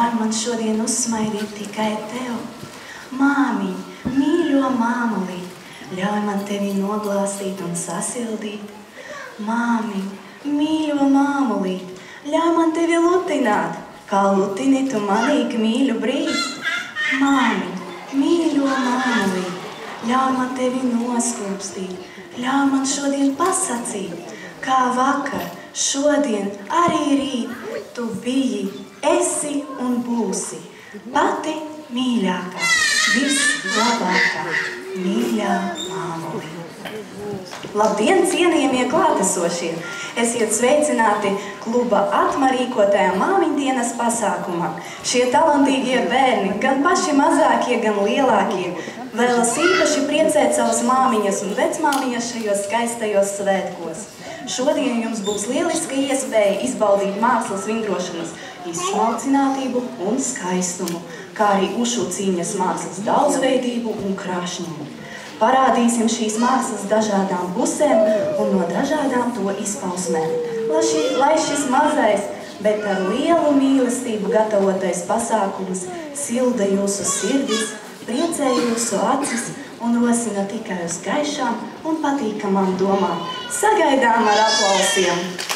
ļauj man šodien uzsmaidīt tikai tev. Māmiņ, mīļo māmulī, ļauj man tevi noglāstīt un sasildīt. Māmiņ, mīļo māmulī, ļauj man tevi lutināt, kā lutini tu manī mīļu brīd. Māmiņ, mīļo māmulī, ļauj man tevi noskūpstīt, ļauj man šodien pasacīt, kā vakar, šodien, arī rīt, tu biji, esi un būsi pati mīļākā, vislabākā, mīļā māmulī. Labdien, cienījamie klātesošie! Esiet sveicināti kluba Atma rīkotajā māmiņdienas pasākumā. Šie talantīgie bērni, gan paši mazākie, gan lielākie, vēlas īpaši priecēt savas māmiņas un vecmāmiņas šajos skaistajos svētkos. Šodien jums būs lieliska iespēja izbaudīt mākslas vingrošanas izsmalcinātību un skaistumu, kā arī ušu cīņas mākslas daudzveidību un krāšņumu. Parādīsim šīs mākslas dažādām pusēm un no dažādām to izpausmēm. Lai šis mazais, bet ar lielu mīlestību gatavotais pasākums silda jūsu sirdis, priecē jūsu acis un rosina tikai uz gaišām un patīkamām domām. Sagaidām ar aplausiem!